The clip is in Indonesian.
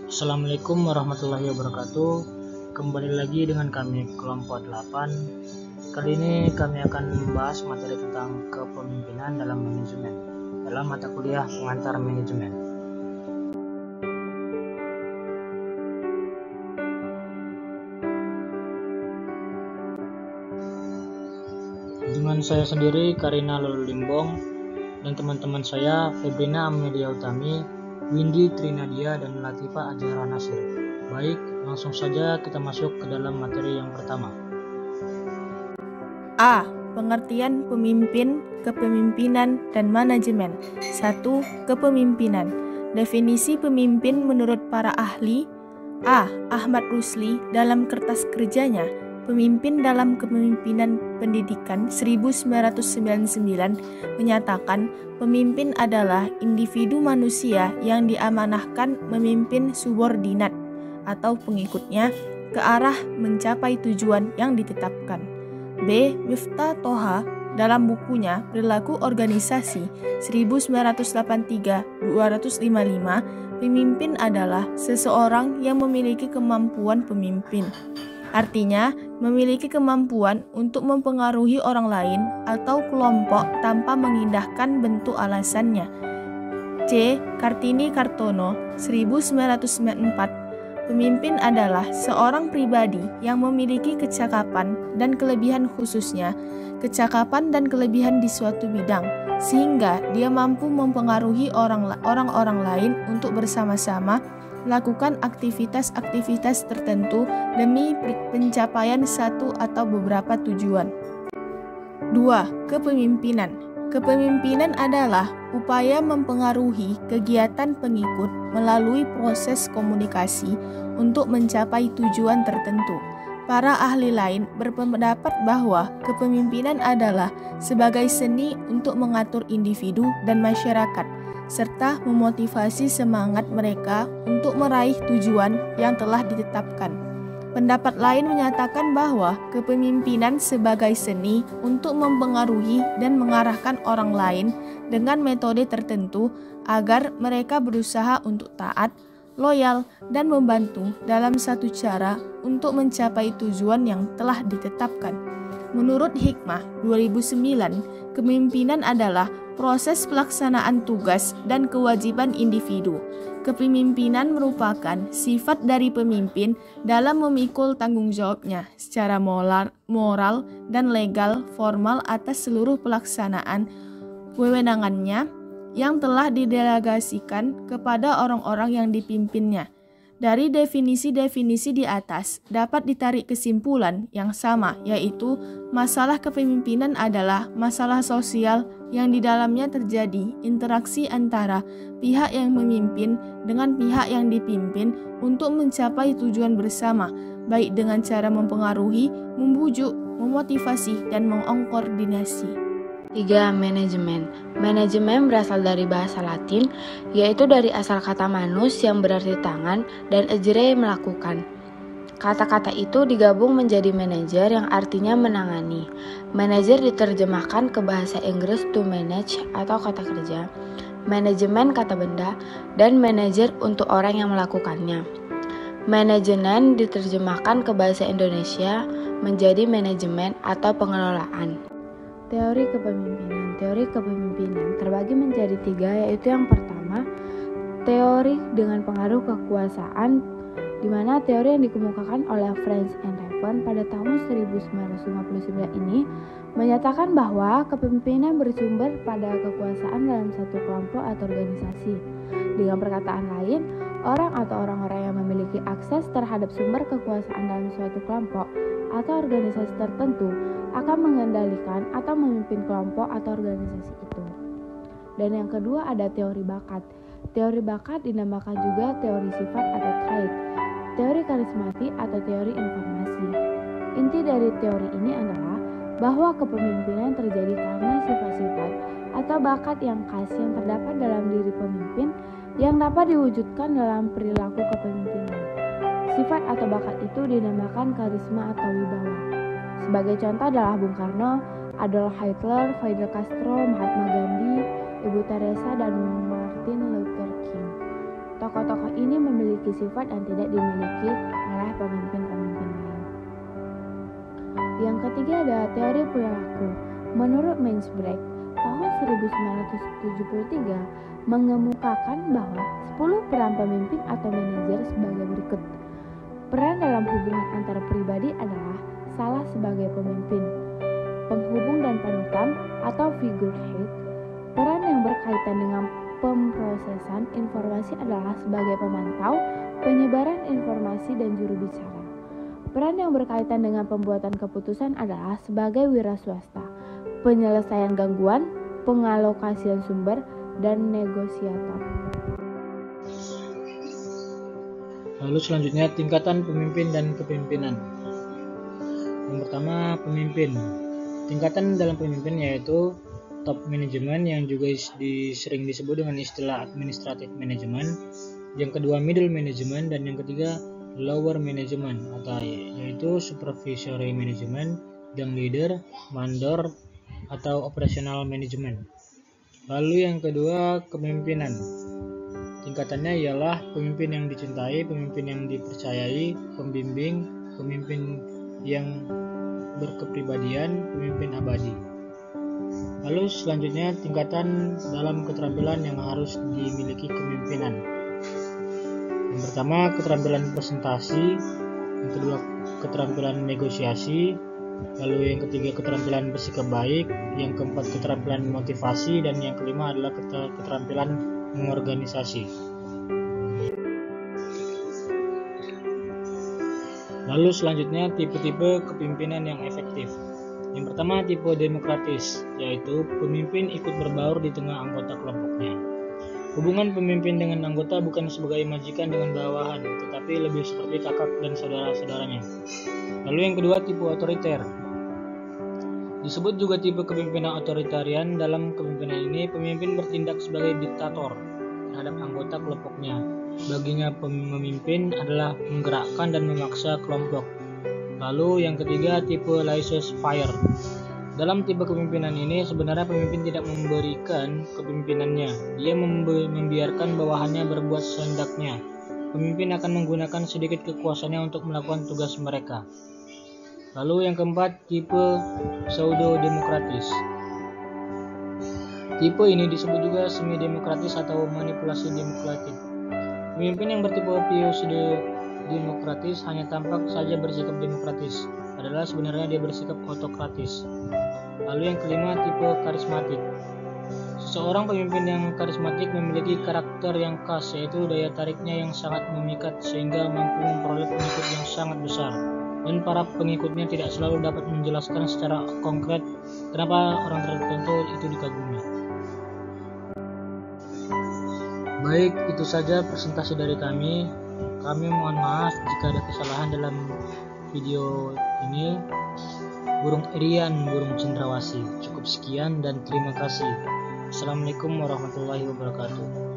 Assalamualaikum warahmatullahi wabarakatuh. Kembali lagi dengan kami kelompok 8. Kali ini kami akan membahas materi tentang kepemimpinan dalam manajemen dalam mata kuliah pengantar manajemen. Dengan saya sendiri, Karina Lululimbong, dan teman-teman saya, Febrina Amelia Utami, Windy Trinadia, dan Latifa Azhara Nasir. Baik, langsung saja kita masuk ke dalam materi yang pertama. A. Pengertian pemimpin, kepemimpinan, dan manajemen. 1. Kepemimpinan. Definisi pemimpin menurut para ahli. A. Ahmad Rusli dalam kertas kerjanya Pemimpin dalam Kepemimpinan Pendidikan 1999 menyatakan pemimpin adalah individu manusia yang diamanahkan memimpin subordinat atau pengikutnya ke arah mencapai tujuan yang ditetapkan. B. Miftah Toha dalam bukunya Perilaku Organisasi 1983-255, pemimpin adalah seseorang yang memiliki kemampuan pemimpin. Artinya, memiliki kemampuan untuk mempengaruhi orang lain atau kelompok tanpa mengindahkan bentuk alasannya. C. Kartini Kartono 1994, pemimpin adalah seorang pribadi yang memiliki kecakapan dan kelebihan, khususnya kecakapan dan kelebihan di suatu bidang, sehingga dia mampu mempengaruhi orang-orang lain untuk bersama-sama melakukan aktivitas-aktivitas tertentu demi pencapaian satu atau beberapa tujuan. 2. Kepemimpinan. Kepemimpinan adalah upaya mempengaruhi kegiatan pengikut melalui proses komunikasi untuk mencapai tujuan tertentu. Para ahli lain berpendapat bahwa kepemimpinan adalah sebagai seni untuk mengatur individu dan masyarakat, serta memotivasi semangat mereka untuk meraih tujuan yang telah ditetapkan. Pendapat lain menyatakan bahwa kepemimpinan sebagai seni untuk mempengaruhi dan mengarahkan orang lain dengan metode tertentu agar mereka berusaha untuk taat, loyal, dan membantu dalam satu cara untuk mencapai tujuan yang telah ditetapkan. Menurut Hikmah 2009, kepemimpinan adalah proses pelaksanaan tugas dan kewajiban individu. Kepemimpinan merupakan sifat dari pemimpin dalam memikul tanggung jawabnya secara moral dan legal formal atas seluruh pelaksanaan wewenangannya yang telah didelegasikan kepada orang-orang yang dipimpinnya. Dari definisi-definisi di atas dapat ditarik kesimpulan yang sama, yaitu masalah kepemimpinan adalah masalah sosial yang di dalamnya terjadi interaksi antara pihak yang memimpin dengan pihak yang dipimpin untuk mencapai tujuan bersama, baik dengan cara mempengaruhi, membujuk, memotivasi, dan mengkoordinasi. 3. Manajemen. Manajemen berasal dari bahasa Latin, yaitu dari asal kata manus yang berarti tangan dan ejere melakukan. Kata-kata itu digabung menjadi manajer yang artinya menangani. Manajer diterjemahkan ke bahasa Inggris to manage atau kata kerja, manajemen kata benda, dan manajer untuk orang yang melakukannya. Manajemen diterjemahkan ke bahasa Indonesia menjadi manajemen atau pengelolaan. Teori kepemimpinan. Teori kepemimpinan terbagi menjadi 3, yaitu yang pertama, teori dengan pengaruh kekuasaan, di mana teori yang dikemukakan oleh French and Raven pada tahun 1959 ini menyatakan bahwa kepemimpinan bersumber pada kekuasaan dalam satu kelompok atau organisasi. Dengan perkataan lain, orang atau orang-orang yang memiliki akses terhadap sumber kekuasaan dalam suatu kelompok atau organisasi tertentu akan mengendalikan atau memimpin kelompok atau organisasi itu. Dan yang kedua ada teori bakat. Teori bakat dinamakan juga teori sifat atau trait, teori karismatik atau teori informasi. Inti dari teori ini adalah bahwa kepemimpinan terjadi karena sifat-sifat atau bakat yang khas yang terdapat dalam diri pemimpin yang dapat diwujudkan dalam perilaku kepemimpinan. Sifat atau bakat itu dinamakan karisma atau wibawa. Sebagai contoh adalah Bung Karno, Adolf Hitler, Fidel Castro, Mahatma Gandhi, Ibu Teresa, dan Martin Luther King. Tokoh-tokoh ini memiliki sifat yang tidak dimiliki oleh pemimpin-pemimpin lain. Yang ketiga adalah teori perilaku. Menurut Mansbrook, tahun 1973 mengemukakan bahwa 10 peran pemimpin atau manajer sebagai berikut. Peran dalam hubungan antar pribadi adalah salah sebagai pemimpin, penghubung dan panutan atau figurehead. Peran yang berkaitan dengan pemrosesan informasi adalah sebagai pemantau, penyebaran informasi dan juru bicara. Peran yang berkaitan dengan pembuatan keputusan adalah sebagai wira swasta, penyelesaian gangguan, pengalokasian sumber, dan negosiator. Lalu selanjutnya tingkatan pemimpin dan kepemimpinan. Yang pertama, pemimpin. Tingkatan dalam pemimpin yaitu top management yang juga sering disebut dengan istilah administrative management. Yang kedua, middle management, dan yang ketiga, lower management atau yaitu supervisory management, dan leader, mandor atau operational management. Lalu yang kedua, kepemimpinan. Tingkatannya ialah pemimpin yang dicintai, pemimpin yang dipercayai, pembimbing, pemimpin yang berkepribadian, pemimpin abadi. Lalu selanjutnya tingkatan dalam keterampilan yang harus dimiliki kepemimpinan. Yang pertama, keterampilan presentasi, yang kedua keterampilan negosiasi, lalu yang ketiga keterampilan bersikap baik, yang keempat keterampilan motivasi, dan yang kelima adalah keterampilan mengorganisasi. Lalu selanjutnya tipe-tipe kepemimpinan yang efektif. Yang pertama, tipe demokratis, yaitu pemimpin ikut berbaur di tengah anggota kelompoknya. Hubungan pemimpin dengan anggota bukan sebagai majikan dengan bawahan, tetapi lebih seperti kakak dan saudara-saudaranya. Lalu yang kedua, tipe otoriter. Disebut juga tipe kepemimpinan otoritarian. Dalam kepemimpinan ini, pemimpin bertindak sebagai diktator terhadap anggota kelompoknya. Baginya pemimpin adalah menggerakkan dan memaksa kelompok. Lalu yang ketiga, tipe laissez-faire. Dalam tipe kepemimpinan ini, sebenarnya pemimpin tidak memberikan kepemimpinannya. Dia membiarkan bawahannya berbuat sehendaknya. Pemimpin akan menggunakan sedikit kekuasaannya untuk melakukan tugas mereka. Lalu yang keempat, tipe pseudo-demokratis. Tipe ini disebut juga semi-demokratis atau manipulasi demokratik. Pemimpin yang bertipe pseudo-demokratis hanya tampak saja bersikap demokratis, padahal sebenarnya dia bersikap autokratis. Lalu yang kelima, tipe karismatik. Seseorang pemimpin yang karismatik memiliki karakter yang khas, yaitu daya tariknya yang sangat memikat sehingga mampu memperoleh pengikut yang sangat besar. Dan para pengikutnya tidak selalu dapat menjelaskan secara konkret kenapa orang tertentu itu dikagumi. Baik, itu saja presentasi dari kami. Kami mohon maaf jika ada kesalahan dalam video ini. Burung Irian, burung cendrawasih. Cukup sekian dan terima kasih. Assalamualaikum warahmatullahi wabarakatuh.